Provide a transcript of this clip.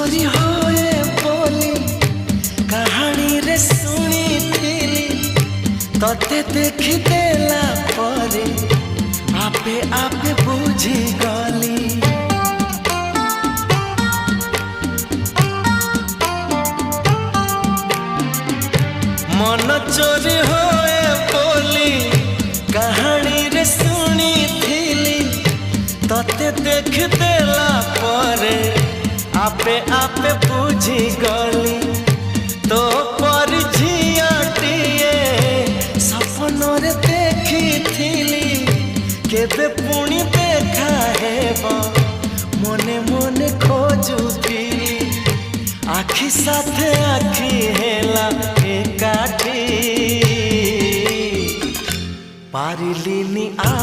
चोरी होए बोली कहानी रे सुनी थिली तते देखी देला परे आपे आपे बुझी गली। मन चोरी होए बोली कहानी रे सुनी थिली तते देख देला परे आपे आपे बुझी गली। तो पर झियाटिए सपनरे देखी थिली केबे पुणी देखा हेबो मने मने खोजुथिली आखि साथे आखि हेला एकाठी पारिलिनी आ